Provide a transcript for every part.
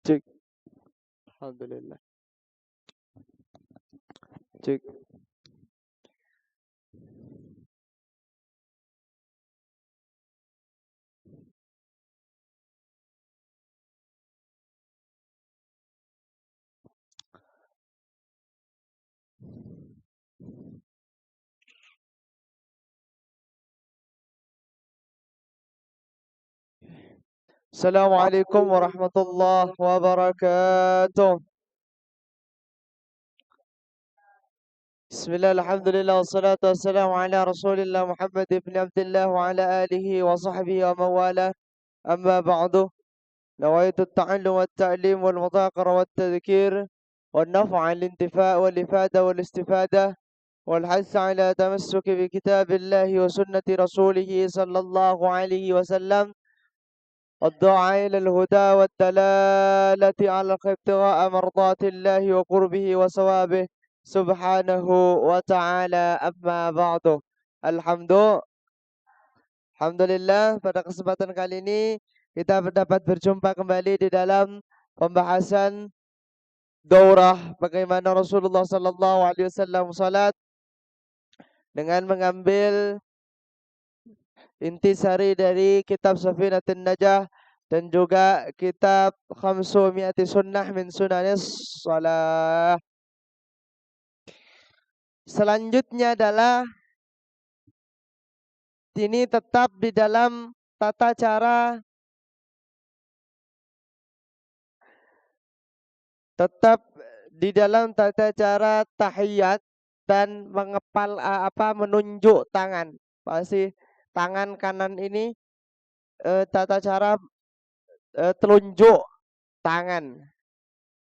Cek. Alhamdulillah. Cek. Assalamualaikum warahmatullahi wabarakatuh. Bismillah, alhamdulillah, wassalatu wassalamu ala rasulillah Muhammad ibn Abdullah wa ala alihi wa sahbihi wa mawala. Amma ba'du. Nawaitu at-ta'allum wa at-ta'lim wal mudhakara wa at-tadhkir wal naf'a al-intifa' wal ifada wal istifada wal hass ala tamassuk bi kitabillahi wa sunnati rasulih sallallahu alaihi wasallam. الدعاء إلى الهدى والدلالة على ابتغاء مرضات الله وقربه وثوابه سبحانه وتعالى. أما بعد. Alhamdulillah, pada kesempatan kali ini kita dapat berjumpa kembali di dalam pembahasan daurah bagaimana Rasulullah sallallahu alaihi wasallam salat dengan mengambil intisari dari kitab Safinatun Najah dan juga kitab Khamsumi'ati Sunnah min Sunanis Shalah. Selanjutnya adalah ini tetap di dalam tata cara tahiyat dan mengepal menunjuk tangan. Pasti tangan kanan ini tata cara telunjuk tangan.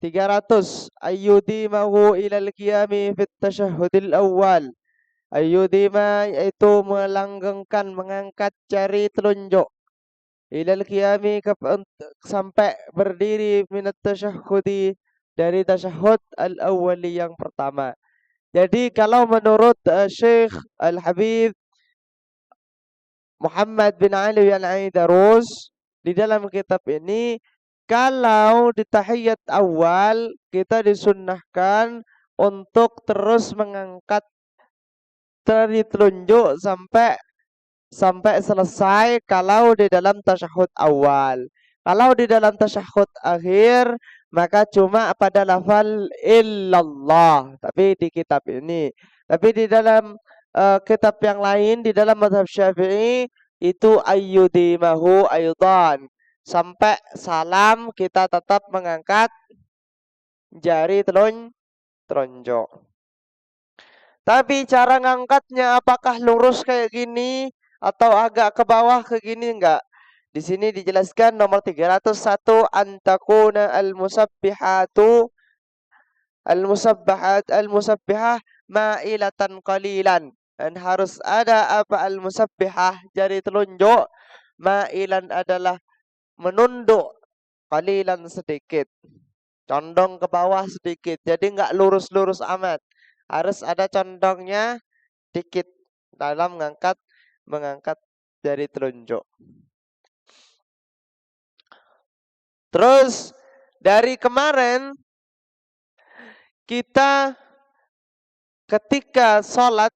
300 ayyudimahu ilal qiyami fit tasyahhudil awal. Ayyudima yaitu melanggengkan, mengangkat jari telunjuk ilal qiyami sampai berdiri minat tasyahhudi, dari tasyahud al-awwali yang pertama. Jadi kalau menurut Syekh Al-Habib Muhammad bin Ali Al-Aidarus di dalam kitab ini, kalau di tahiyat awal kita disunnahkan untuk terus mengangkat jari telunjuk sampai selesai kalau di dalam tasyahud awal. Kalau di dalam tasyahud akhir maka cuma pada lafal illallah, tapi di kitab ini. Tapi di dalam kitab yang lain, di dalam mazhab Syafi'i itu ayyudimahu aidan. Sampai salam kita tetap mengangkat jari telunjuk. Tapi cara ngangkatnya apakah lurus kayak gini atau agak ke bawah ke gini, enggak? Di sini dijelaskan nomor 301, antakuna al-musabbihah ma'ilatan qalilan. Dan harus ada al-musabbihah, jari telunjuk, ma'ilan adalah menunduk, qalilan sedikit, condong ke bawah sedikit. Jadi enggak lurus-lurus amat. Harus ada condongnya dikit dalam mengangkat jari telunjuk. Terus dari kemarin kita ketika sholat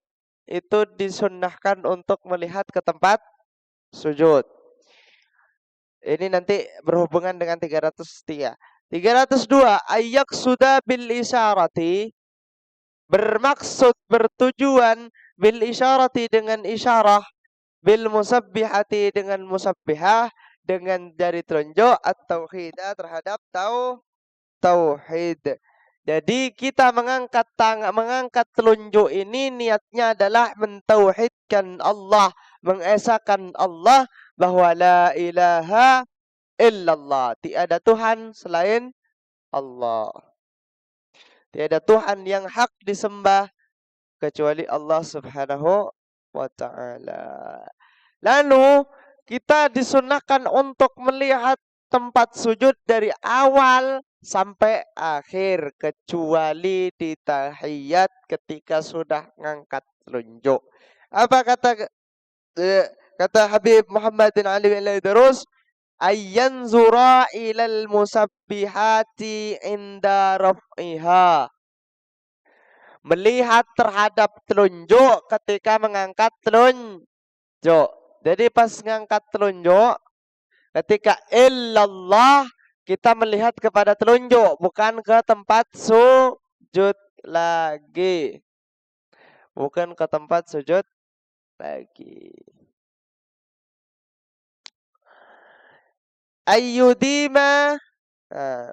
itu disunnahkan untuk melihat ke tempat sujud. Ini nanti berhubungan dengan 303. 302, ayyak sudah bil isyarati, bermaksud bertujuan, bil isyarati dengan isyarah, bil musabbihati dengan musabbihah, dengan jari telunjuk, at-tauhidah terhadap tauhid. Jadi kita mengangkat telunjuk ini niatnya adalah mentauhidkan Allah, mengesahkan Allah bahwa la ilaha illallah, tiada Tuhan selain Allah. Tiada Tuhan yang hak disembah kecuali Allah Subhanahu wa ta'ala. Lalu kita disunahkan untuk melihat tempat sujud dari awal sampai akhir kecuali di tahiyat ketika sudah ngangkat telunjuk. Apa kata Habib Muhammad bin Ali Al-Aidarus? ayyanzura ilal musabbihati inda raf'iha. Melihat terhadap telunjuk ketika mengangkat telunjuk. Jadi pas mengangkat telunjuk, ketika illallah, kita melihat kepada telunjuk, bukan ke tempat sujud lagi. Bukan ke tempat sujud lagi. Ayyudima,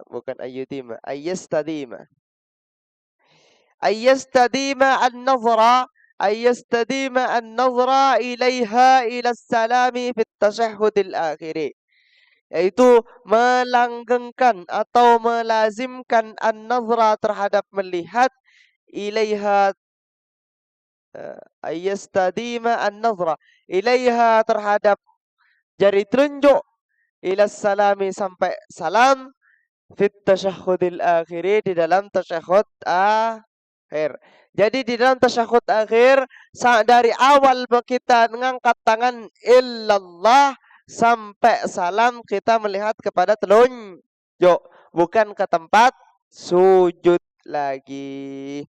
bukan ayyudima, ayyastadima. Ayyastadima an-nazra, ayyastadima an-nazra ilaiha ila salami fit tashahhudil akhiri. Yaitu melanggengkan atau melazimkan an-nazra terhadap melihat, ilaiha ayyastadima an-nazra ilaiha terhadap jari telunjuk, ila salami sampai salam, fit tasyahhudil akhiri di dalam tasyahud akhir. Jadi di dalam tasyahud akhir dari awal kita mengangkat tangan illallah sampai salam kita melihat kepada telunjuk, bukan ke tempat sujud lagi.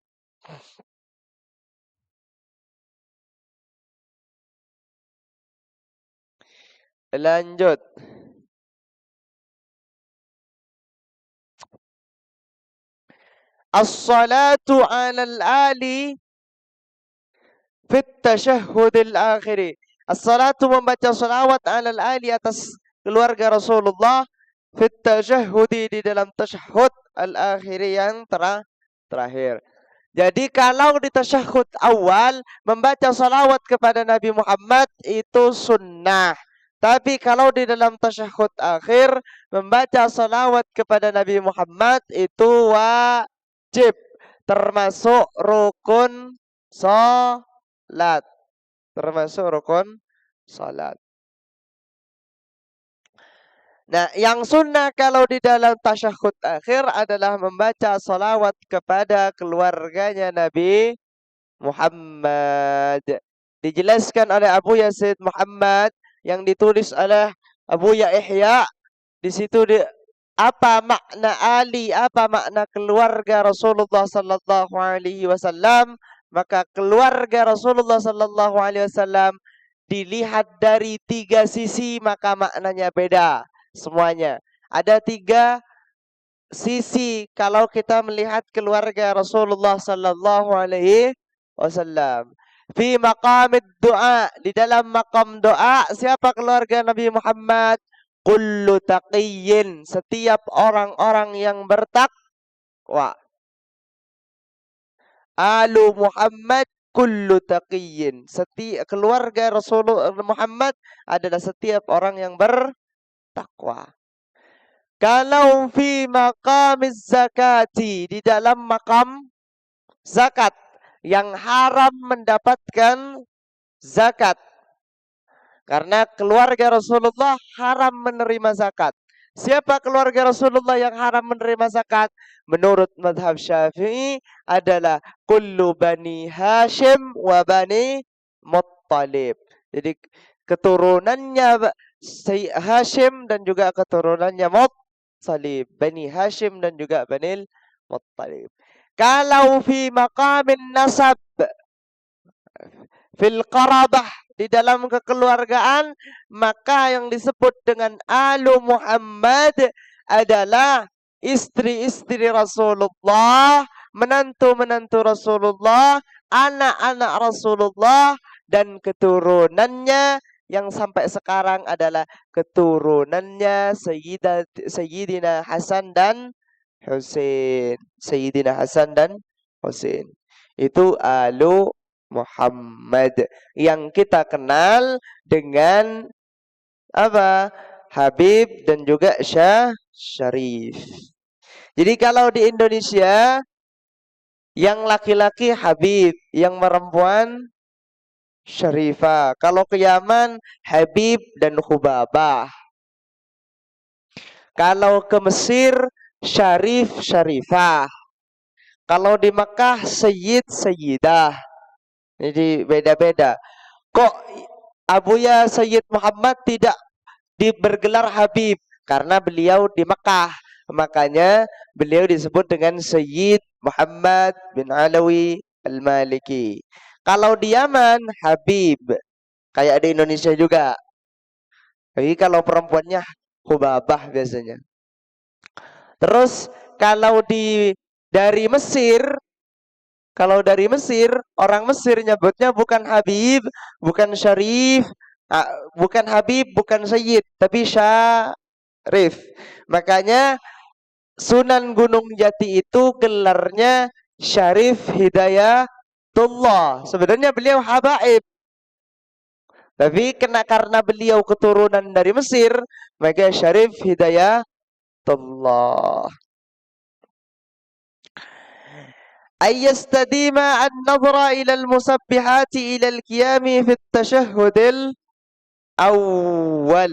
Lanjut. As-salatu 'alal ali fit tasyahhudil akhiri. As-salatu membaca salawat 'alal ali atas keluarga Rasulullah, fit tasyahhudi di dalam tasyahhud al-akhiri yang terakhir. Jadi kalau di tasyahud awal membaca salawat kepada Nabi Muhammad itu sunnah. Tapi kalau di dalam tasyahud akhir membaca salawat kepada Nabi Muhammad itu wajib. Termasuk rukun salat. Termasuk rukun salat. Nah, yang sunnah kalau di dalam tasyahud akhir adalah membaca salawat kepada keluarganya Nabi Muhammad. Dijelaskan oleh Abu Yazid Muhammad yang ditulis oleh Abu Yahya. Di situ apa makna ali, apa makna keluarga Rasulullah sallallahu alaihi wasallam? Maka keluarga Rasulullah sallallahu alaihi wasallam dilihat dari 3 sisi maka maknanya beda. Semuanya ada 3 sisi kalau kita melihat keluarga Rasulullah sallallahu alaihi wasallam. Fi maqamid doa, di dalam makam doa, siapa keluarga Nabi Muhammad? Kullu taqiyyin, setiap orang-orang yang bertakwa. Alu Muhammad kullu taqiyyin, setiap keluarga Rasulullah Muhammad adalah setiap orang yang bertakwa. Kalau fi maqamiz zakati, di dalam makam zakat, yang haram mendapatkan zakat. Karena keluarga Rasulullah haram menerima zakat. Siapa keluarga Rasulullah yang haram menerima zakat? Menurut madhab Syafi'i adalah kullu bani Hashim wa bani Muttalib. Jadi keturunannya Hashim dan juga keturunannya Muttalib. Bani Hashim dan juga Bani Muttalib. Kalau fi maqamin nasab, fil qarabah, di dalam kekeluargaan, maka yang disebut dengan Alu Muhammad adalah istri-istri Rasulullah, menantu-menantu Rasulullah, anak-anak Rasulullah, dan keturunannya yang sampai sekarang adalah keturunannya Sayyidina Hasan dan Husain. Sayyidina Hasan dan Husain. Itu Alu Muhammad yang kita kenal dengan apa? Habib dan juga Syarif. Jadi kalau di Indonesia yang laki-laki Habib, yang perempuan Syarifah. Kalau ke Yaman Habib dan Hubabah. Kalau ke Mesir Syarif Syarifah. Kalau di Makkah Sayyid Sayyidah. Jadi beda-beda. Kok Abuya Sayyid Muhammad tidak bergelar Habib karena beliau di Mekah. Makanya beliau disebut dengan Sayyid Muhammad bin Alawi Al-Maliki. Kalau di Yaman Habib, kayak di Indonesia juga. Tapi kalau perempuannya Hubabah biasanya. Terus kalau dari Mesir, kalau dari Mesir, orang Mesir nyebutnya bukan Habib, bukan Syarif, bukan Habib, bukan Sayyid, tapi Syarif. Makanya Sunan Gunung Jati itu gelarnya Syarif Hidayatullah. Sebenarnya beliau habaib. Tapi karena beliau keturunan dari Mesir, maka Syarif Hidayatullah. Ayyastadima an-nadhra ila al-musabbihati ila al-qiyami fi at-tashahhud al-awwal.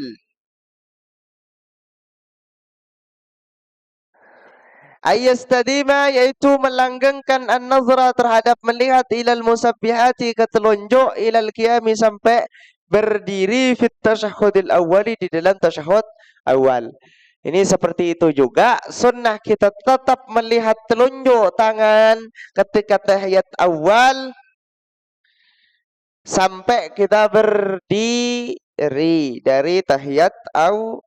Ayyastadima yaitu melanggengkan an-nazra terhadap melihat ilal musabbihati ketelunjuk ilal qiyami sampai berdiri fit tasyahhudil awwali di dalam tasyahud awal. Ini seperti itu juga sunnah kita tetap melihat telunjuk tangan ketika tahiyat awal sampai kita berdiri dari tahiyat awal.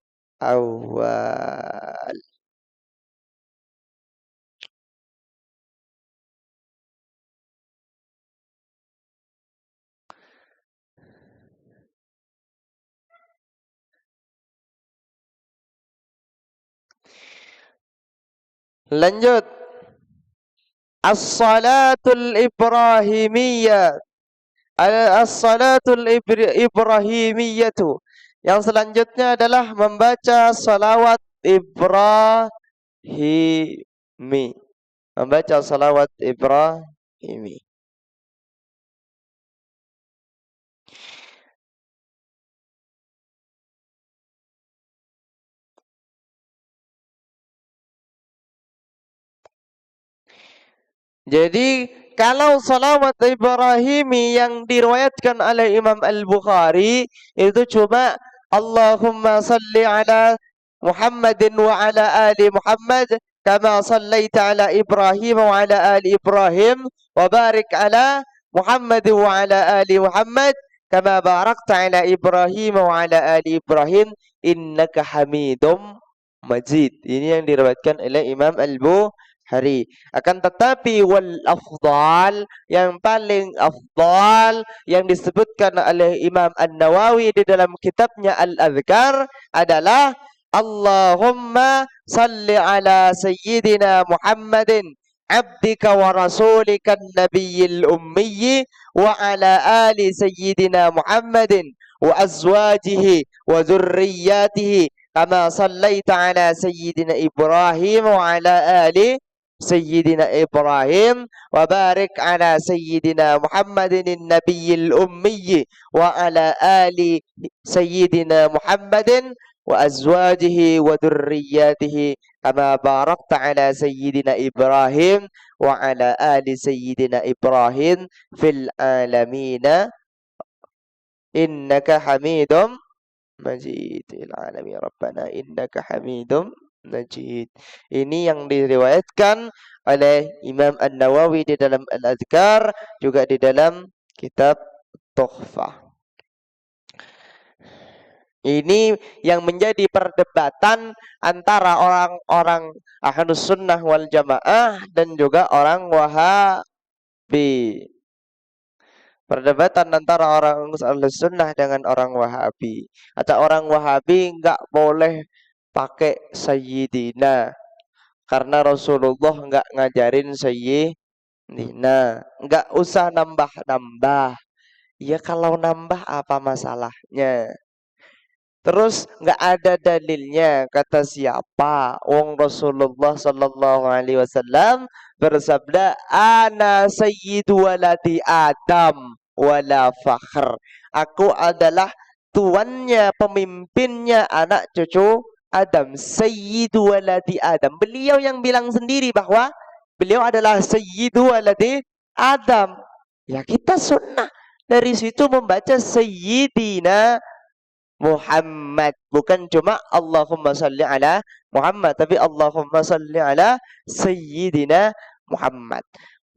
Lanjut. As-salatul Ibrahimiyah. As-salatul Ibrahimiyatu. Yang selanjutnya adalah membaca salawat Ibrahimi. Membaca salawat Ibrahimi. Jadi kalau salawat Ibrahimi yang diriwayatkan oleh Imam Al-Bukhari itu cuma Allahumma salli ala Muhammadin wa ala ali Muhammad kama sallaita ala Ibrahim wa ala ali Ibrahim wa barik ala Muhammad wa ala ali Muhammad kama barakta ala Ibrahim wa ala ali Ibrahim innaka Hamidum Majid. Ini yang diriwayatkan oleh Imam Al-Bukhari. Akan tetapi wal afdal, yang paling afdal yang disebutkan oleh Imam An-Nawawi di dalam kitabnya Al-Adhkar adalah Allahumma salli ala sayyidina Muhammadin abdika wa rasulika nabiyil ummi wa ala ali sayyidina Muhammadin wa azwajihi wa dhurriyyatihi kama sallaita ala sayyidina Ibrahim wa ala ali sayyidina Ibrahim wa barik ala sayyidina Muhammadin nabiyil ummi wa ala ali sayyidina Muhammadin wa azwajihi wa dhurriyyatihi kama barakta ala sayyidina Ibrahim wa ala ali sayyidina Ibrahim fil alamina innaka Hamidum Majid. Alamin Rabbana innaka Hamidum Majid. Ini yang diriwayatkan oleh Imam An-Nawawi di dalam Al-Adhkar, juga di dalam kitab Tuhfah. Ini yang menjadi perdebatan antara orang-orang Ahlus Sunnah wal Jamaah dan juga orang Wahabi. Perdebatan antara orang Ahlus Sunnah dengan orang Wahabi. Atau orang Wahabi enggak boleh pakai Sayyidina karena Rasulullah enggak ngajarin Sayyidina. Enggak usah nambah-nambah. Ya kalau nambah apa masalahnya? Terus nggak ada dalilnya, kata siapa? Wong Rasulullah Sallallahu Alaihi Wasallam bersabda, "Ana sayyidu waladi Adam wala fakhr." Aku adalah tuannya, pemimpinnya anak cucu Adam. Sayyidu waladi Adam. Beliau yang bilang sendiri bahwa beliau adalah sayyidu waladi Adam. Ya kita sunnah dari situ membaca sayyidina Muhammad. Bukan cuma Allahumma salli ala Muhammad, tapi Allahumma salli ala Sayyidina Muhammad.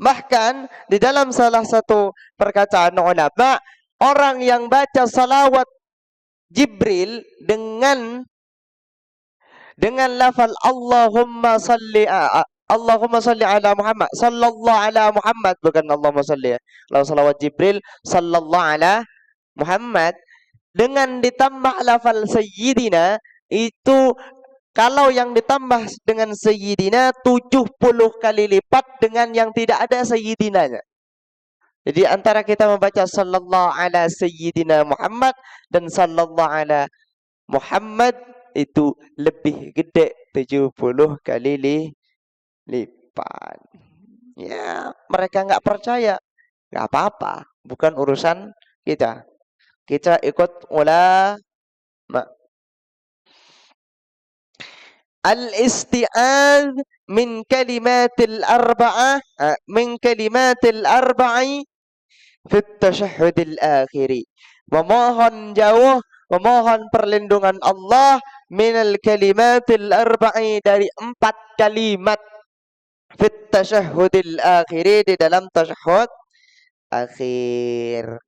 Bahkan di dalam salah satu perkataan ulama, orang yang baca salawat Jibril dengan lafal Allahumma salli ala Muhammad, sallallahu ala Muhammad, bukan Allahumma salli. Kalau salawat Jibril sallallahu ala Muhammad dengan ditambah lafal sayyidina, itu kalau yang ditambah dengan sayyidina 70 kali lipat dengan yang tidak ada sayyidinanya. Jadi antara kita membaca sallallahu ala sayyidina Muhammad dan sallallahu ala Muhammad itu lebih gede 70 kali lipat. Ya, mereka nggak percaya, nggak apa-apa, bukan urusan kita. Kita ikut ulama. Al-isti'adz min kalimatil arba'ah min kalimatil arba'i fi tasyahhudil akhiri. Memohon jauh, memohon perlindungan Allah minal kalimatil arba'i, dari 4 kalimat fit tasyahhudil akhiri, di dalam tasyahud akhir.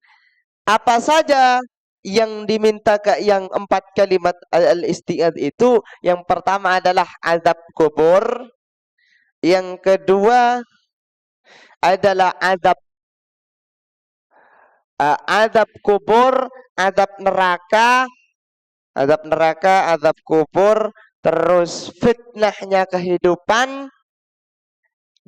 Apa saja yang diminta ke yang 4 kalimat al-isti'adz itu? Yang pertama adalah azab kubur, yang kedua adalah azab kubur, azab neraka, azab kubur, terus fitnahnya kehidupan,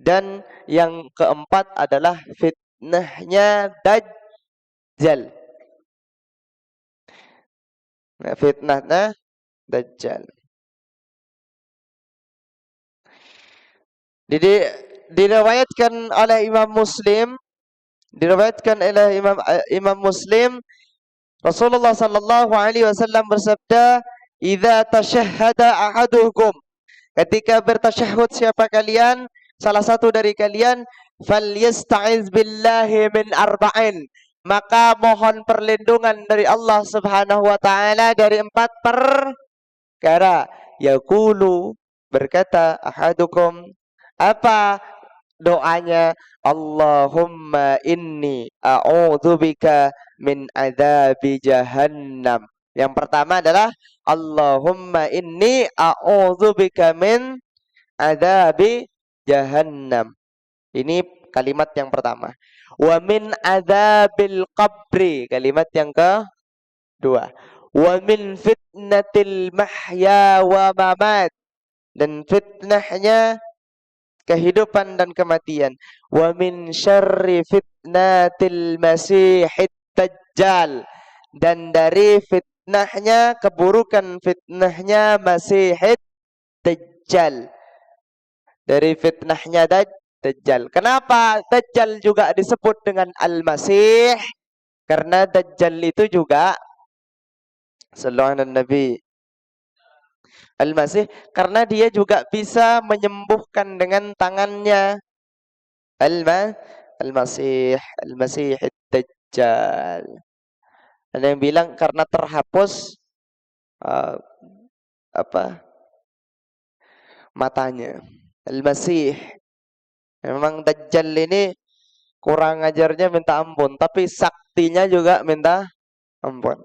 dan yang keempat adalah fitnahnya Dajjal. Fitnahnya Dajjal. Jadi diriwayatkan oleh Imam Muslim, Imam Muslim, Rasulullah sallallahu alaihi wasallam bersabda, "Idza tashahhada ahadukum," ketika bertasyahud siapa kalian, salah satu dari kalian, "falyasta'iz billahi min arba'in," maka mohon perlindungan dari Allah Subhanahu wa taala dari 4 perkara. Yaqulu, berkata ahadukum, apa doanya? Allahumma inni a'udzubika min adzabi jahannam. Yang pertama adalah Allahumma inni a'udzubika min adzabi jahannam. Ini kalimat yang pertama. Wa min adzabil qabri, kalimat yang kedua. Wa min fitnatil mahya wa mamat, dan fitnahnya kehidupan dan kematian. Wa min syarri fitnatil masihid dajjal, dan dari fitnahnya, keburukan fitnahnya masihid dajjal. Dari fitnahnya Dajjal. Kenapa Dajjal juga disebut dengan Al-Masih? Karena Dajjal itu juga, sallallahu alaihi Nabi, Al-Masih, karena dia juga bisa menyembuhkan dengan tangannya. Al-Masih, Al-Masih Dajjal. Ada yang bilang karena terhapus matanya. Al-Masih. Memang Dajjal ini kurang ajarnya minta ampun, tapi saktinya juga minta ampun.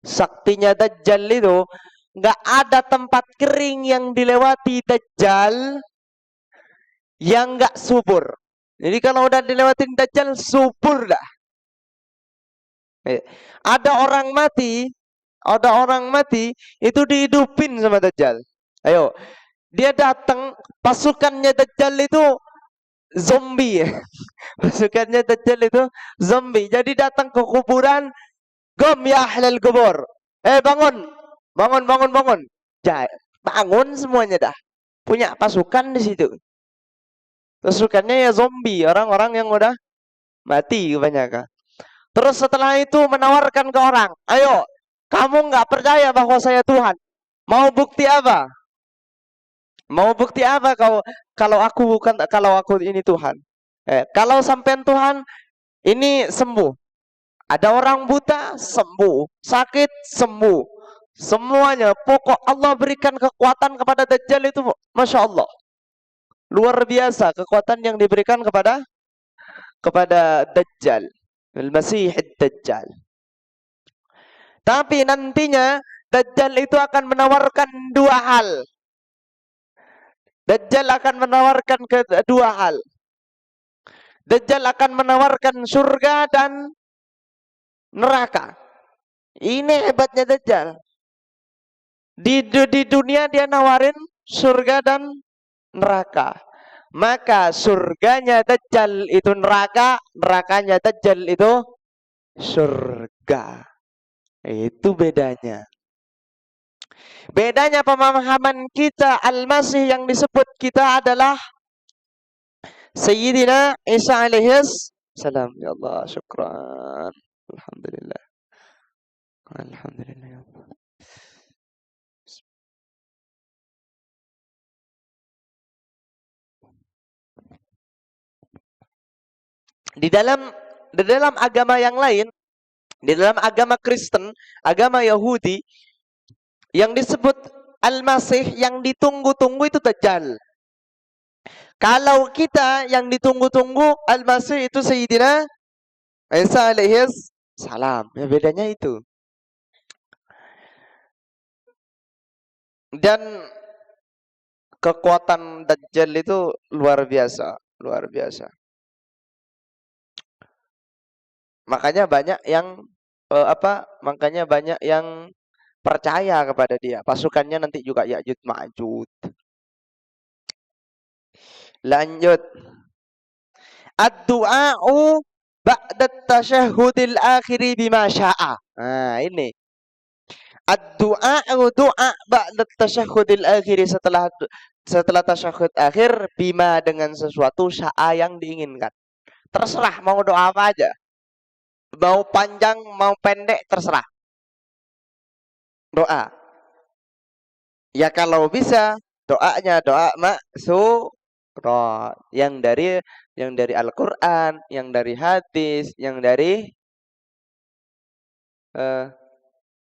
Saktinya Dajjal itu nggak ada tempat kering yang dilewati Dajjal yang nggak subur. Jadi kalau udah dilewatin Dajjal, subur dah. Ada orang mati itu dihidupin sama Dajjal. Ayo, dia datang, pasukannya Dajjal itu zombie. Pasukannya Dajjal itu zombie. Jadi datang ke kuburan, "Gom ya ahlal kubur. Bangun. Bangun. Bangun semuanya dah. Punya pasukan di situ. Pasukannya ya zombie, orang-orang yang udah mati kebanyakan. Terus setelah itu menawarkan ke orang, "Ayo, kamu nggak percaya bahwa saya Tuhan. Mau bukti apa? Mau bukti apa kalau aku ini Tuhan? Kalau sampean Tuhan, ini sembuh. Ada orang buta, sembuh. Sakit, sembuh. Semuanya. Pokok Allah berikan kekuatan kepada Dajjal itu, Masya Allah. Luar biasa kekuatan yang diberikan kepada Dajjal. Al-Masih Dajjal. Tapi nantinya Dajjal itu akan menawarkan dua hal. Dajjal akan menawarkan kedua hal. Dajjal akan menawarkan surga dan neraka. Ini hebatnya Dajjal. Di dunia dia nawarin surga dan neraka. Maka surganya Dajjal itu neraka, nerakanya Dajjal itu surga. Itu bedanya. Bedanya pemahaman kita Al-Masih yang disebut kita adalah Sayyidina Isa alaihis salam. Ya Allah, syukran. Alhamdulillah. Alhamdulillah ya Allah. Di dalam agama yang lain, di dalam agama Kristen, agama Yahudi, yang disebut Al-Masih yang ditunggu-tunggu itu Dajjal. Kalau kita yang ditunggu-tunggu Al-Masih itu Sayyidina Isa alaihis salam. Ya, bedanya itu. Dan kekuatan Dajjal itu luar biasa, luar biasa. Makanya banyak yang makanya banyak yang percaya kepada dia. Pasukannya nanti juga Ya'jud Ma'jud. Lanjut. Ad-du'a'u ba'da tasyahhudil akhiri bima sya'a. Nah, ini. Ad-du'a'u du'a ba'da tasyahhudil akhiri, setelah tasyahud akhir, bima dengan sesuatu sya'a yang diinginkan. Terserah mau doa apa aja. Mau panjang, mau pendek, terserah. Doa. Ya kalau bisa, doanya doa maksura. Yang dari Al-Quran, yang dari hadis, yang dari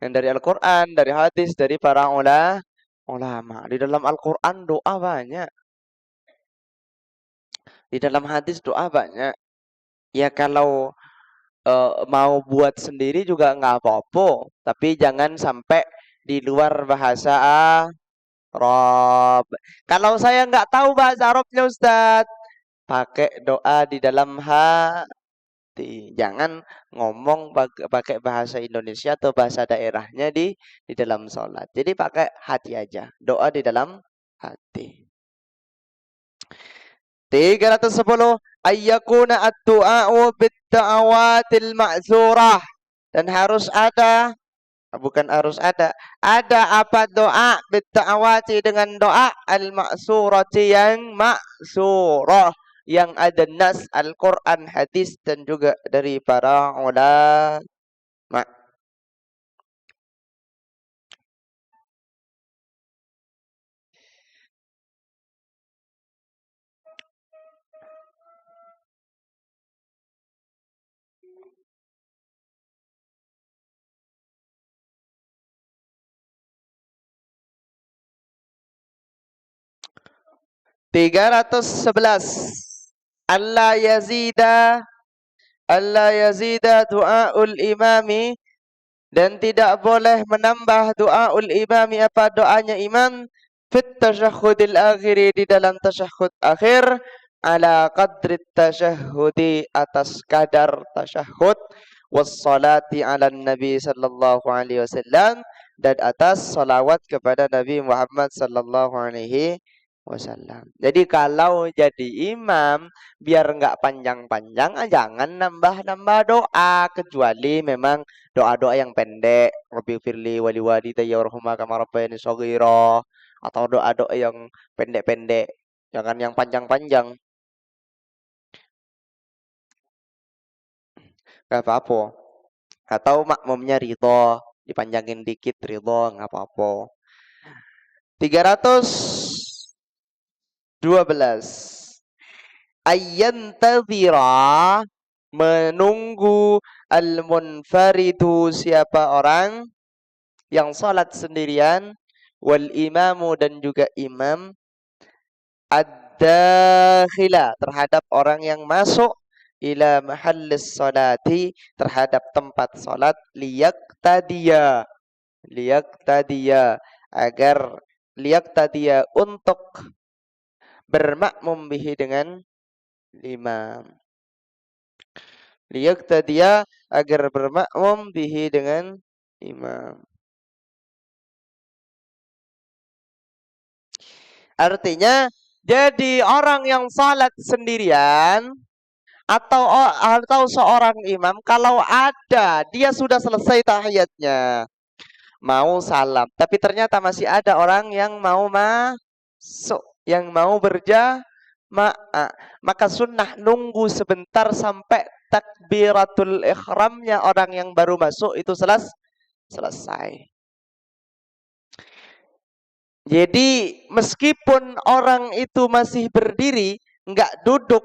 Al-Quran, dari hadis, dari para ulama. Di dalam Al-Quran doa banyak. Di dalam hadis doa banyak. Ya kalau mau buat sendiri juga nggak apa-apa, tapi jangan sampai di luar bahasa Arab. Kalau saya nggak tahu bahasa Arabnya Ustadz, pakai doa di dalam hati. Jangan ngomong pakai bahasa Indonesia atau bahasa daerahnya di dalam sholat. Jadi pakai hati aja, doa di dalam hati. 310 ayyakuna ad-du'a'u bid-da'awatil ma'zurah, dan harus ada apa doa bid-da'awati dengan doa al-ma'surati yang ma'surah, yang ada nas Al-Quran, hadis, dan juga dari para ulama. 311 alla yazida du'aul imami, dan tidak boleh menambah doaul imami, apa doanya imam, fit tasyahhudil akhiri, di dalam tasyahhud akhir, ala qadri tasyahhudi, atas kadar tasyahhud, wassalati ala nabi sallallahu alaihi wasallam, dan atas salawat kepada Nabi Muhammad sallallahu alaihi wasallam. Jadi kalau jadi imam, biar nggak panjang-panjang, jangan nambah-nambah doa, kecuali memang doa-doa yang pendek, Rabbi firli wali walidayya warhamhuma kama rabbayani shaghira, atau doa-doa yang pendek-pendek, jangan yang panjang-panjang. Gak apa-apa. Atau makmumnya ridho, dipanjangin dikit ridho, nggak apa-apa. 312 ayyantadhira, menunggu al-munfaridu, siapa orang yang salat sendirian, wal imamu dan juga imam, ad-dakhila terhadap orang yang masuk, ila mahallis salati terhadap tempat salat, liyaqtadiya agar liyaqtadiya untuk bermakmum bihi dengan imam. Liyaqtadiya agar bermakmum bihi dengan imam. Artinya, jadi orang yang salat sendirian atau seorang imam, kalau ada dia sudah selesai tahiyatnya, mau salam, tapi ternyata masih ada orang yang mau masuk, yang mau berjamaah, maka sunnah nunggu sebentar sampai takbiratul ihramnya orang yang baru masuk itu selesai. Jadi meskipun orang itu masih berdiri, enggak duduk,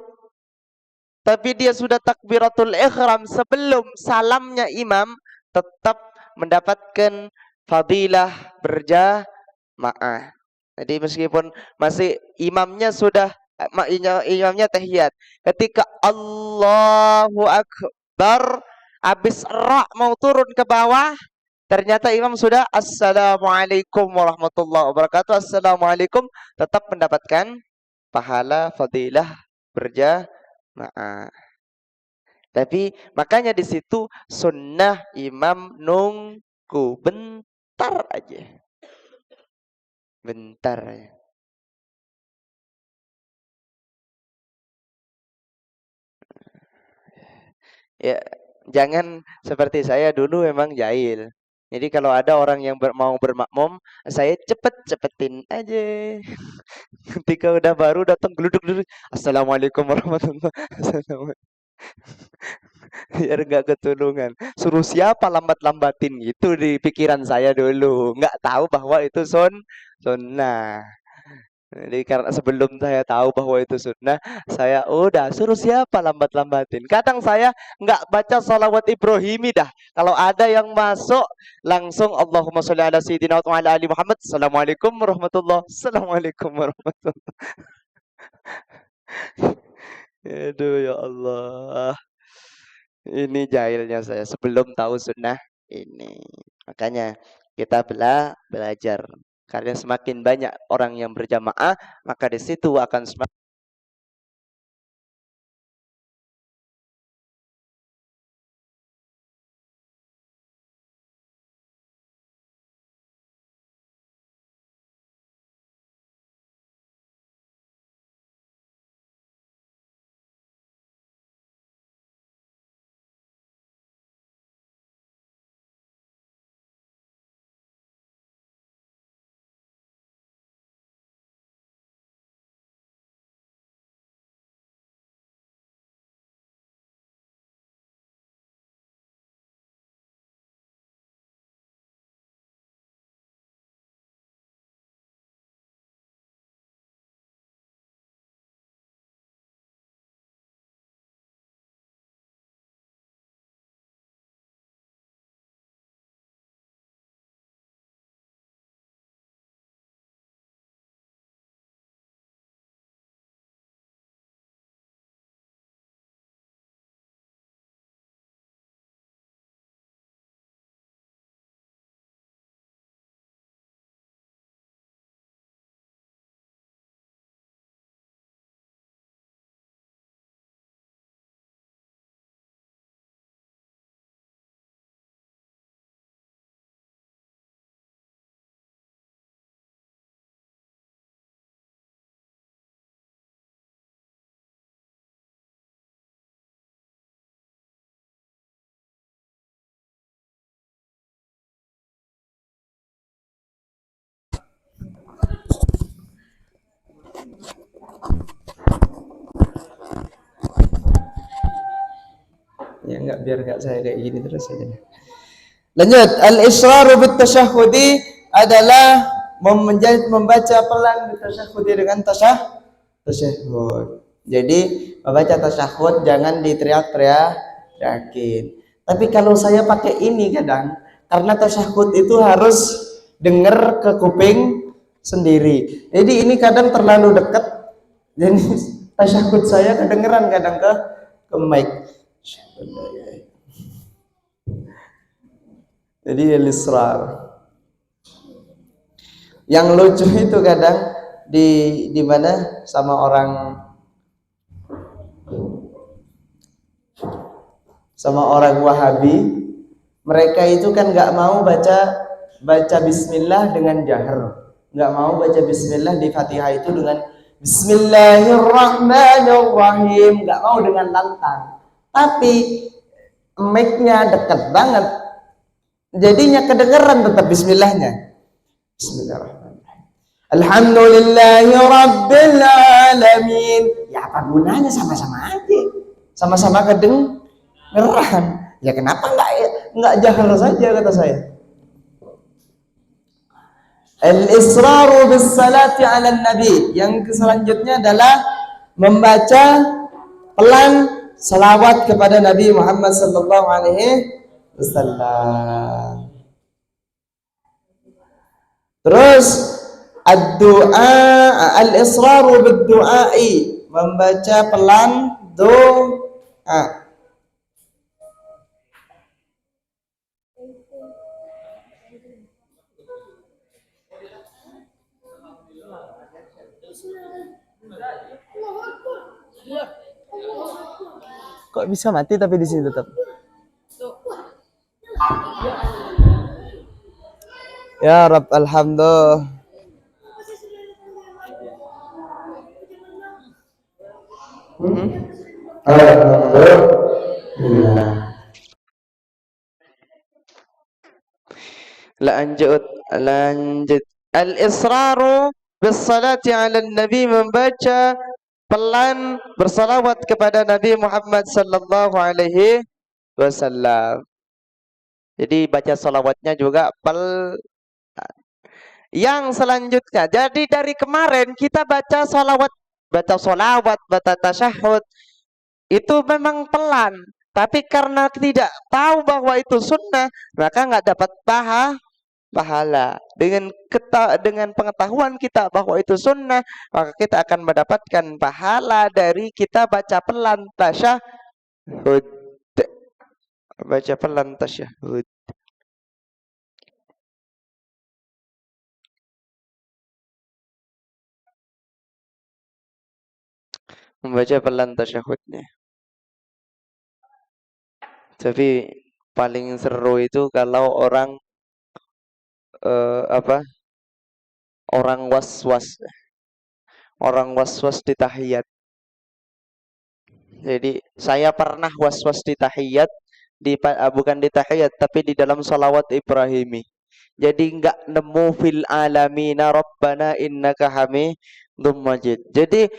tapi dia sudah takbiratul ihram sebelum salamnya imam, tetap mendapatkan fadilah berjamaah. Jadi meskipun masih imamnya sudah imamnya tahiyat, ketika Allahu Akbar, habis ra mau turun ke bawah, ternyata imam sudah Assalamualaikum warahmatullahi wabarakatuh, Assalamualaikum, tetap mendapatkan pahala fadilah berjamaah. Tapi makanya di situ sunnah imam nunggu bentar aja. Bentar aja. Ya, jangan seperti saya dulu memang jahil. Jadi kalau ada orang yang mau bermakmum, saya cepet-cepetin aja. Ketika udah baru datang geluduk-geluduk, Assalamualaikum warahmatullahi wabarakatuh. Biar nggak ketulungan. Suruh siapa lambat-lambatin gitu di pikiran saya dulu. Nggak tahu bahwa itu sunnah. Jadi karena sebelum saya tahu bahwa itu sunnah, saya udah suruh siapa lambat-lambatin. Kadang saya nggak baca salawat Ibrahimi dah. Kalau ada yang masuk langsung Allahumma sholli ala sayyidina wa ala ali Muhammad. Assalamualaikum warahmatullahi. Assalamualaikum warahmatullahi. Aduh ya Allah. Ini jahilnya saya sebelum tahu sunnah ini. Makanya kita belajar. Karena semakin banyak orang yang berjamaah, maka di situ akan semakin ya enggak, biar enggak saya kayak gini terus aja. Lanjut, al-israru bit tasyahhudi adalah membaca pelan di tasyahhudi dengan tasyahhud. Jadi membaca tasyahhud jangan diteriak-teriakin. Tapi kalau saya pakai ini kadang, Karena tasyahud itu harus dengar ke kuping sendiri. Jadi ini kadang terlalu dekat. Jadi tasyahud saya kedengeran kadang ke mic. Jadi al-israr. Yang lucu itu kadang di mana sama orang Wahabi, mereka itu kan nggak mau baca Bismillah dengan jahar, nggak mau baca Bismillah di Fatihah itu dengan Bismillahirrahmanirrahim, nggak mau dengan lantang. Tapi mic-nya dekat banget, jadinya kedengeran tetap Bismillahnya. Bismillahirrahmanirrahim. Alhamdulillahi Rabbil Alamin. Ya apa gunanya, sama-sama aja, sama-sama kedengeran. Ya kenapa nggak jahar saja, kata saya. Al-israru bis salati ala nabi. Yang selanjutnya adalah membaca pelan salawat kepada Nabi Muhammad sallallahu alaihi wasallam. Terus ad-du'a, al-israru bid-du'ai, membaca pelan doa. Kok bisa mati tapi di sini tetap? Ya Rabb, alhamdulillah. Alhamdulillah. Lanjut. Al-israru bis salati ala nabi, membaca pelan bersalawat kepada Nabi Muhammad sallallahu alaihi wasallam. Jadi baca salawatnya juga pelan. Yang selanjutnya, jadi dari kemarin kita baca salawat, baca tasyahud itu memang pelan, tapi karena tidak tahu bahwa itu sunnah, maka nggak dapat pahala. Dengan pengetahuan kita bahwa itu sunnah, maka kita akan mendapatkan pahala dari kita baca pelan tasyahud. Baca pelan tasyahud. Membaca pelan tasyahudnya. Tapi paling seru itu kalau orang orang was-was di tahiyat. Jadi saya pernah was-was di tahiyat, bukan di tahiyat tapi di dalam salawat Ibrahimi. Jadi enggak nemu fil alamina rabbana innaka hamidum majid. Jadi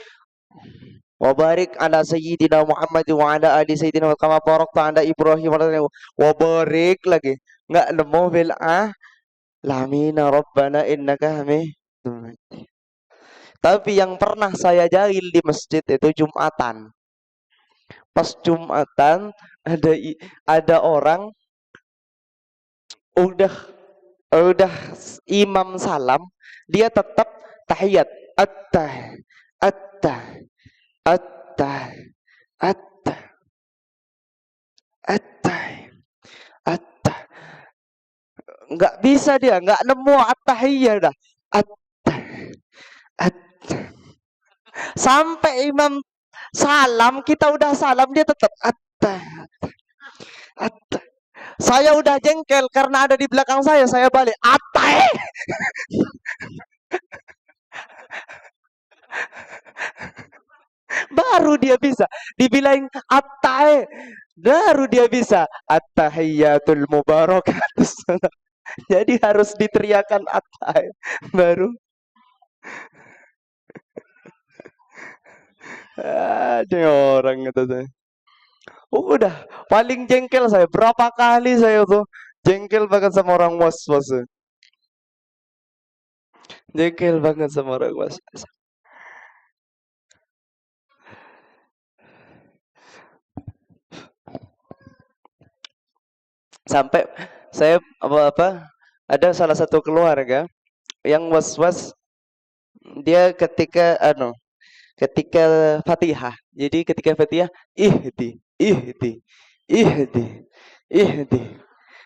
wa barik ala sayyidina Muhammad wa ala ali sayyidina kama barakta ala Ibrahim wa barik lagi. Enggak nemu fil alamina rabbana innaka hamidum majid. Tapi yang pernah saya jahil di masjid itu Jumatan. Pas Jumatan ada orang udah imam salam, dia tetap tahiyat. Attah, attah, attah, attah, attah, attah. Nggak bisa dia, nggak nemu attahiyah dah. Attah, attah. Sampai imam salam, kita udah salam, dia tetap attah, attah. Saya udah jengkel karena ada di belakang saya balik attah. Baru dia bisa dibilang attah, baru dia bisa attahiyatul mubarakatus. Jadi harus diteriakan attah baru. Ada orang kata saya. Udah paling jengkel saya, berapa kali saya tuh jengkel banget sama orang was-was. Jengkel banget sama orang was-was. Saya apa ada salah satu keluarga yang was-was dia ketika Fatihah. Jadi ketika Fatihah ihdi, ihdi, ihdi.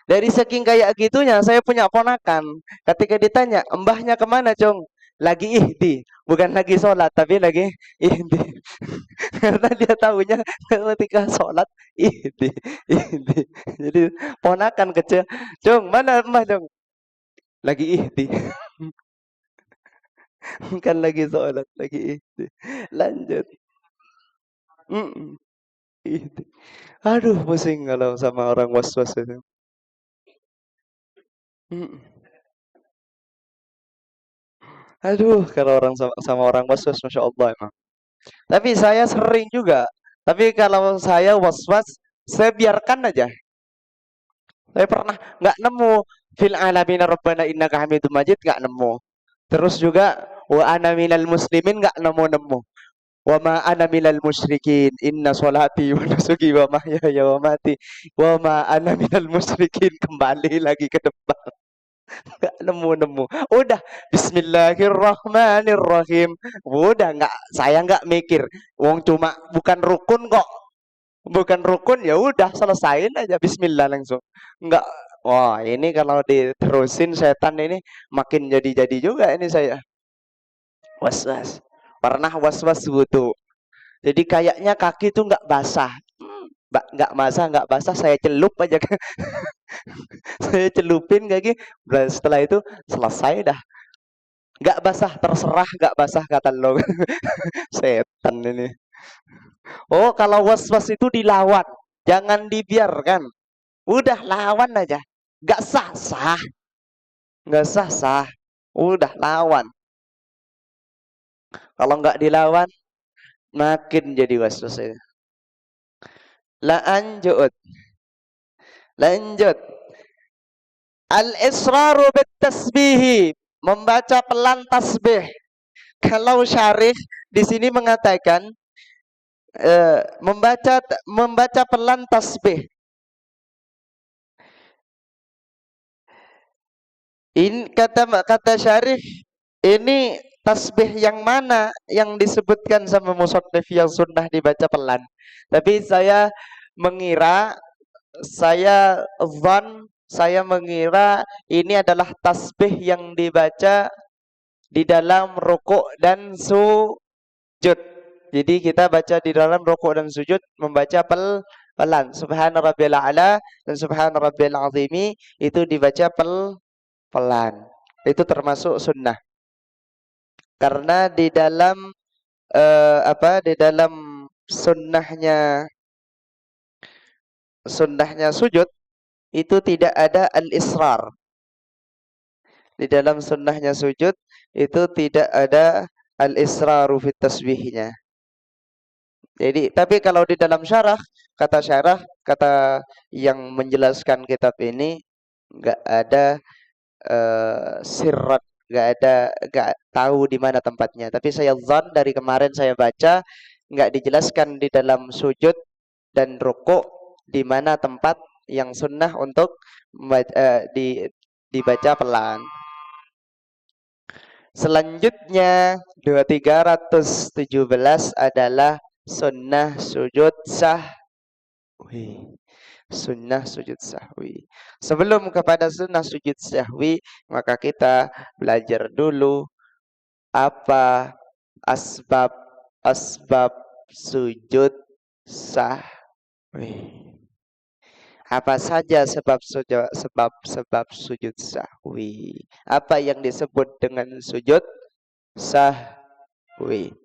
Dari saking kayak gitunya, saya punya ponakan. Ketika ditanya, mbahnya kemana, Cong? Lagi ihdi, bukan lagi sholat, tapi lagi ihdi. Karena dia tahunya ketika sholat ihdi, ihdi. Jadi ponakan kecil, Cong, mana mbah, Cong? Lagi ihdi, bukan lagi sholat, lagi ihdi. Lanjut. Mm-mm, ihdi. Aduh, pusing kalau sama orang was-was itu. Mm. Aduh, kalau orang sama orang was-was, masya Allah emang. Tapi saya sering juga. Tapi kalau saya was-was, saya biarkan aja. Saya pernah nggak nemu fil alamin rabbana innaka hamidum majid, nggak nemu. Terus juga wa ana minal muslimin, nggak nemu-nemu. Wa ma ana minal musyrikin inna sholati wa nusuki wa mahyaya wa mati wa ma ana minal musyrikin, kembali lagi ke depan. Nggak nemu-nemu. Udah Bismillahirrahmanirrahim. Udah nggak, saya nggak mikir. Wong cuma bukan rukun kok. Bukan rukun, ya udah selesain aja Bismillah langsung. Nggak. Wah, ini kalau diterusin setan ini makin jadi-jadi juga ini saya. Was-was. Pernah was-was wudu. Jadi kayaknya kaki tuh nggak basah. Nggak basah, saya celup aja. Saya celupin kaki. Setelah itu selesai dah. Nggak basah, terserah nggak basah kata lo. Setan ini. Oh, kalau was-was itu dilawan, jangan dibiarkan. Udah lawan aja. Nggak sah sah, nggak sah sah. Udah lawan. Kalau nggak dilawan, makin jadi was-was itu. Lanjut, lanjut. Al-israru bit-tasbihi, membaca pelan tasbih. Kalau syarih di sini mengatakan membaca pelan tasbih. Ini kata syarih, ini tasbih yang mana yang disebutkan sama musannif yang sunnah dibaca pelan. Tapi mengira, saya mengira ini adalah tasbih yang dibaca di dalam rukuk dan sujud. Jadi kita baca di dalam rukuk dan sujud membaca pelan. Subhana rabbiyal a'la dan subhana rabbiyal azimi itu dibaca pelan. Itu termasuk sunnah. Karena di dalam di dalam sunnahnya sujud itu tidak ada al-israr. Di dalam sunnahnya sujud itu tidak ada al-israru fit tasbihnya. Jadi, tapi kalau di dalam kata yang menjelaskan kitab ini, nggak ada sirrat, nggak tahu di mana tempatnya. Tapi saya zon dari kemarin saya baca, nggak dijelaskan di dalam sujud dan rukuk di mana tempat yang sunnah untuk dibaca pelan. Selanjutnya 2317 adalah sunnah sujud sahwi. Sunnah sujud sahwi. Sebelum kepada sunnah sujud sahwi, maka kita belajar dulu apa asbab sujud sahwi. Apa saja sebab sujud sahwi? Apa yang disebut dengan sujud sahwi?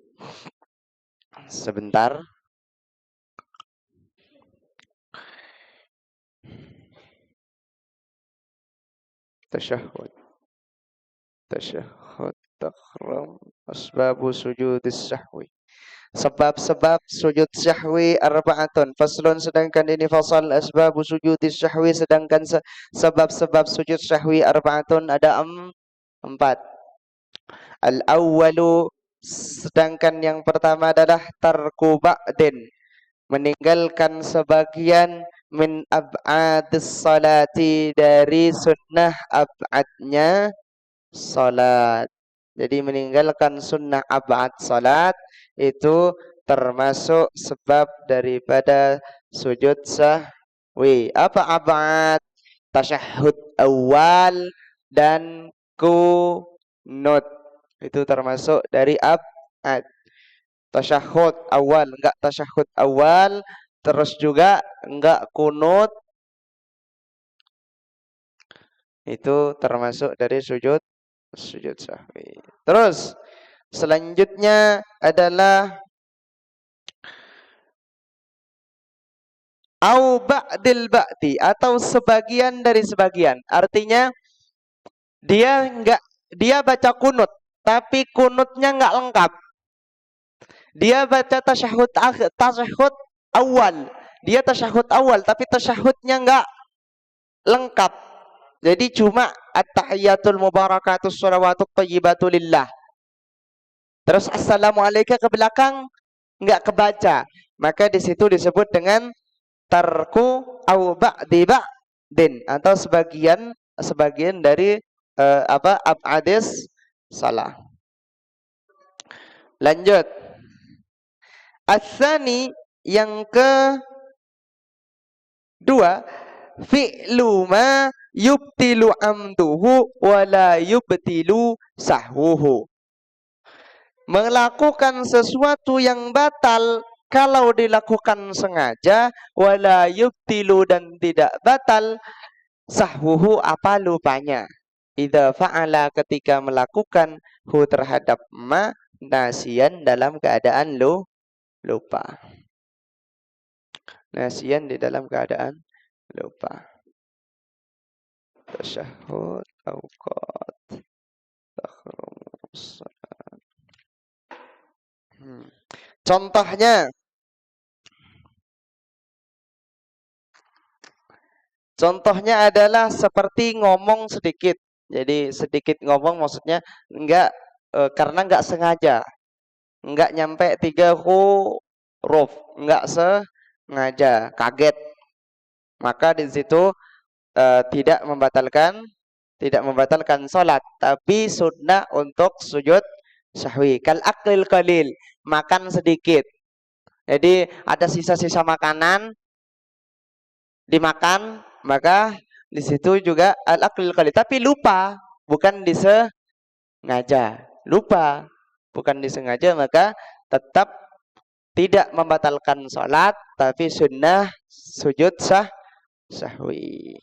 Sebentar. Tasyahud takhram asbabu sujud sahwi. Sebab-sebab sujud sahwi arba'atun. Faslun, sedangkan ini fasal asbabu sujud sahwi, sedangkan sebab-sebab sujud sahwi arba'atun ada 4. Al-awwalu, sedangkan yang pertama adalah tarku ba'din, meninggalkan sebagian min ab'adis salati, dari sunnah ab'adnya salat. Jadi meninggalkan sunnah ab'ad salat itu termasuk sebab daripada sujud sahwi. Apa ab'ad? Tasyahud awal dan kunut. Itu termasuk dari ab'ad. Tasyahud awal, enggak tasyahud awal, terus juga enggak kunut, itu termasuk dari sujud sahwi. Terus selanjutnya adalah au ba'dil ba'di, atau sebagian dari sebagian. Artinya dia baca kunut, tapi kunutnya enggak lengkap. Dia baca tasyahud awal. Dia tasyahud awal tapi tasyahudnya enggak lengkap. Jadi cuma at-tahiyatul mubarakatus shalawatut thayyibatu lillah. Terus assalamualaikum ke belakang enggak kebaca. Maka di situ disebut dengan tarku au ba'di ba'din, atau sebagian dari ab'adis salah. Lanjut. As-sani, yang kedua, fi'lu ma yubtilu amduhu wa la yubtilu sahwuhu. Melakukan sesuatu yang batal kalau dilakukan sengaja, wala yubtilu, dan tidak batal sahwuhu, apa lupanya. Idza fa'ala, ketika melakukan hu terhadap ma nasian, dalam keadaan lupa. Nasian di dalam keadaan lupa. Tasyahud awqat takhrumus. Contohnya adalah seperti ngomong sedikit. Jadi sedikit ngomong maksudnya karena enggak sengaja. Enggak nyampe 3 huruf, enggak sengaja, kaget. Maka di situ tidak membatalkan salat, tapi sunnah untuk sujud sahwi. Kal aklil qalil, makan sedikit. Jadi ada sisa-sisa makanan dimakan, maka di situ juga al aklil qalil, tapi lupa, bukan disengaja. Lupa, bukan disengaja, maka tetap tidak membatalkan salat, tapi sunnah sujud sahwi.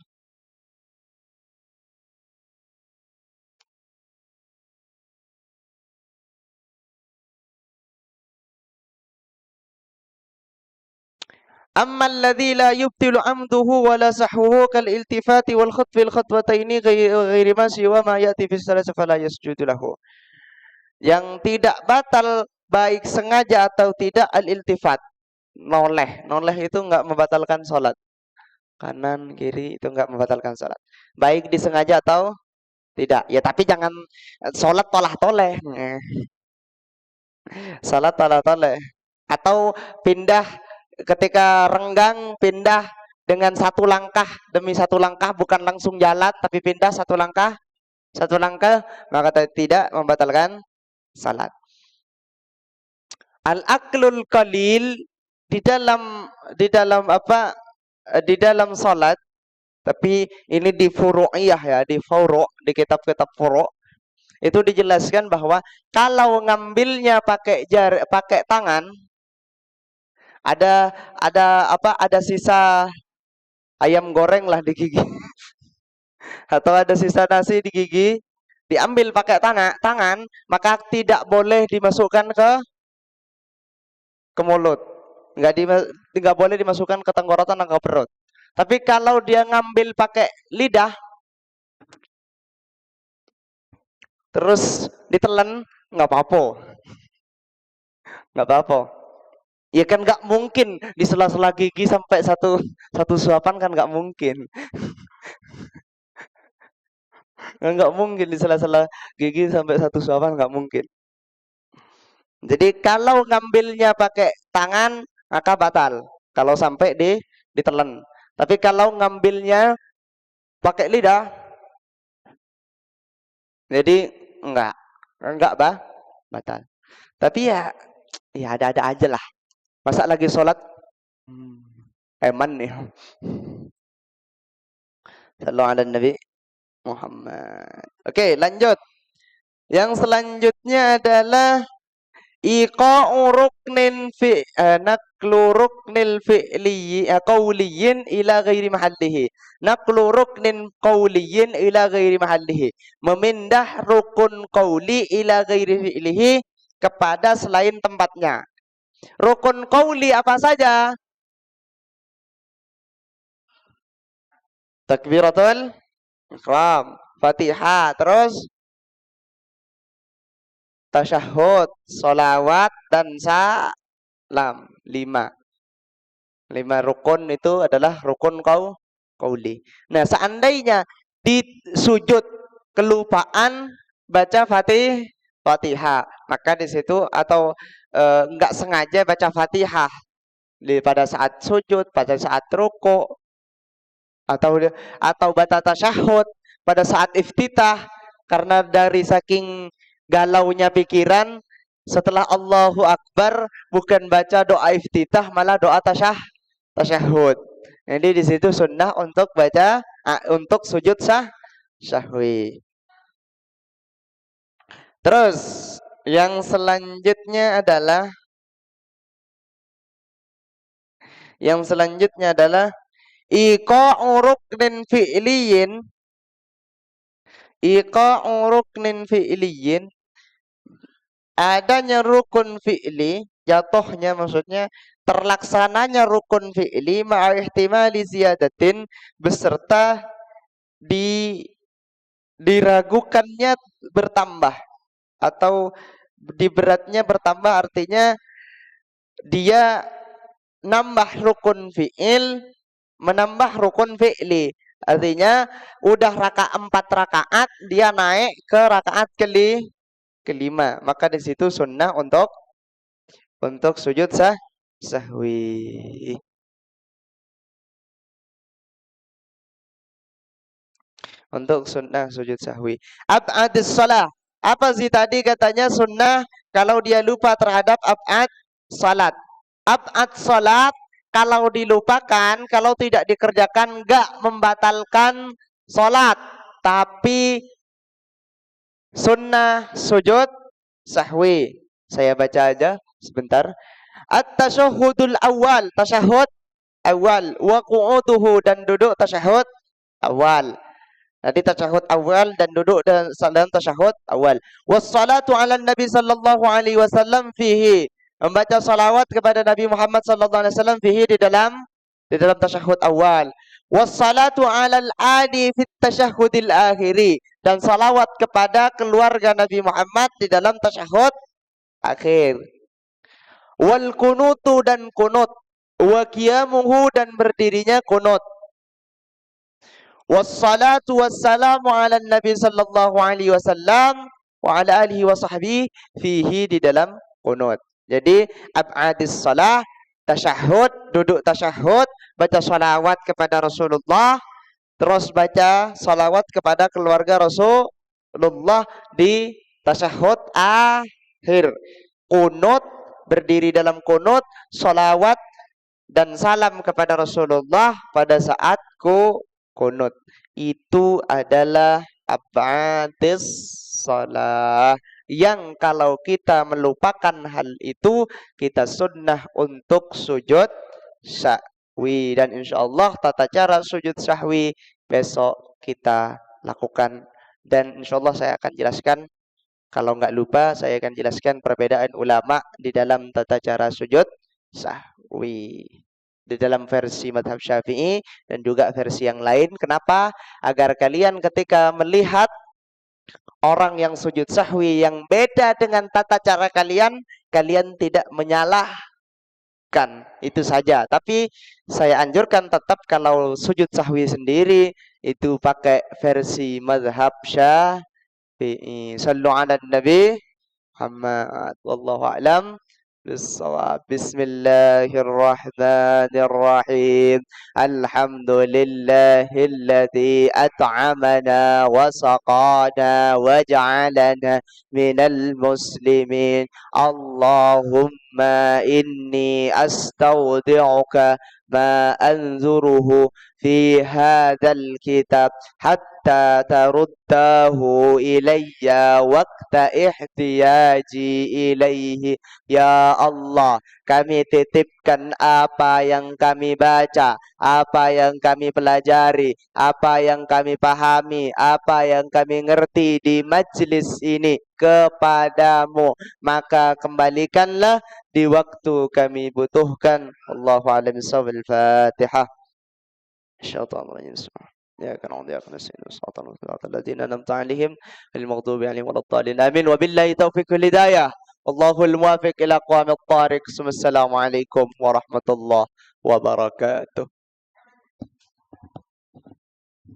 Amma alladhi la yubtilu amduhu wa la sahwuhu kal iltifati wal khutfil khatwataini ghairi ma siwa ma ya'ti fi salati fala yasjudu lahu. Yang tidak batal baik sengaja atau tidak al iltifat, noleh itu enggak membatalkan salat. Kanan kiri itu enggak membatalkan salat. Baik disengaja atau tidak. Ya tapi jangan salat tolah-toleh. Salat tolah-toleh. Atau pindah ketika renggang, pindah dengan satu langkah demi satu langkah, bukan langsung jalan tapi pindah satu langkah, maka tidak membatalkan salat. Al-aklul qalil di dalam salat, tapi ini di furu'iyah ya, di kitab-kitab furu', itu dijelaskan bahwa kalau ngambilnya pakai tangan, ada sisa ayam goreng lah di gigi atau ada sisa nasi di gigi, diambil pakai tangan, maka tidak boleh dimasukkan ke mulut, nggak boleh dimasukkan ke tenggorokan atau ke perut. Tapi kalau dia ngambil pakai lidah terus ditelan, nggak apa-apa. Ya kan nggak mungkin di sela-sela gigi sampai satu suapan, kan nggak mungkin. Nggak mungkin di sela-sela gigi sampai satu suapan, nggak mungkin. Jadi kalau ngambilnya pakai tangan maka batal kalau sampai ditelan. Tapi kalau ngambilnya pakai lidah, jadi enggak batal. Tapi ya ada-ada aja lah. Masa lagi sholat, eman nih. Sallallahu ala Nabi Muhammad. Oke, lanjut. Yang selanjutnya adalah iqa'u ruknin naqlu ruknil fi'li qawliyin ila ghairi mahallihi. Naqlu ruknin qawliyin ila ghairi mahallihi. Memindah rukun qawli ila ghairi fi'lihi kepada selain tempatnya. Rukun qawli apa saja? Takbiratul ihram, Fatihah, terus tasyahud, solawat, dan salam. 5 rukun itu adalah rukun qauli. Nah, seandainya di sujud kelupaan baca Fatihah, maka di situ atau enggak sengaja baca Fatihah pada saat sujud, pada saat rukuk, atau baca tasyahud pada saat iftitah, karena dari saking galaunya pikiran setelah Allahu Akbar bukan baca doa iftitah malah doa tasyahud. Jadi di situ sunnah untuk baca untuk sujud sahwi. Terus yang selanjutnya adalah iqa'u ruknin fi'liyin, adanya rukun fi'li, jatuhnya maksudnya terlaksananya rukun fi'li ma'a ihtimali ziyadatin, beserta diragukannya bertambah atau beratnya bertambah, artinya dia nambah rukun fi'il menambah rukun fi'li. Artinya udah 4 rakaat dia naik ke rakaat kelima, maka di situ sunnah untuk sujud sahwi. Untuk sunnah sujud sahwi. Ab'adis shalah. Apa sih tadi katanya sunnah kalau dia lupa terhadap ab'ad salat? Ab'ad salat kalau dilupakan, kalau tidak dikerjakan enggak membatalkan salat, tapi sunnah sujud sahwi. Saya baca aja sebentar. At-tasyahudul awal, tasyahud awal, wa qu'uduhu, dan duduk tasyahud awal. Nanti tasyahud awal dan duduk dalam tasyahud awal. Wassalatu ala Nabi sallallahu alaihi wasallam fihi, membaca salawat kepada Nabi Muhammad sallallahu alaihi wasallam fihi di dalam tasyahud awal. Wassalatu alal ali fit tasyahudil akhiri, dan salawat kepada keluarga Nabi Muhammad di dalam tasyahud akhir. Wal kunutu, dan kunut. Wa qiyamuhu, dan berdirinya kunut. Wassalatu wassalamu ala Nabi sallallahu alaihi wasallam wa ala alihi wa sahbihi fihi, di dalam kunut. Jadi ab'adis salah, tasyahud, duduk tasyahud, baca salawat kepada Rasulullah, terus baca salawat kepada keluarga Rasulullah di tasyahud akhir. Kunut, berdiri dalam kunut, salawat dan salam kepada Rasulullah pada saat kunut. Itu adalah ab'adis salah, yang kalau kita melupakan hal itu, kita sunnah untuk sujud sahwi. Dan insyaallah tata cara sujud sahwi besok kita lakukan, dan insyaallah saya akan jelaskan. Kalau nggak lupa, saya akan jelaskan perbedaan ulama di dalam tata cara sujud sahwi, di dalam versi madhab Syafi'i dan juga versi yang lain. Kenapa? Agar kalian ketika melihat orang yang sujud sahwi yang beda dengan tata cara kalian, kalian tidak menyalahkan, itu saja. Tapi saya anjurkan tetap kalau sujud sahwi sendiri itu pakai versi madhab Syafi'i. Sallu ala Nabi Muhammad. Wallahu a'lam. بالصواب. بسم الله الرحمن الرحيم. الحمد لله الذي أطعمنا وسقانا وجعلنا من المسلمين. اللهم إني أستودعك ما أنظره في هذا الكتاب حتى ترده إلي وقت احتياجي إليه. Ya Allah, kami titipkan apa yang kami baca, apa yang kami pelajari, apa yang kami pahami, apa yang kami ngerti di majlis ini kepadamu. Maka kembalikanlah di waktu kami butuhkan. Allahu a'lam bishawab. Al-Fatihah. Syaitanir rajim. Ya kan ya kan sayyidina sallallahu alaihi an'amta alaihim al-maghdubi alaihim waladdallin. Amin. Wabillahi taufiq wal hidayah. Wallahul muwaffiq ila aqwamit thariq. Wassalamu alaikum warahmatullahi wabarakatuh.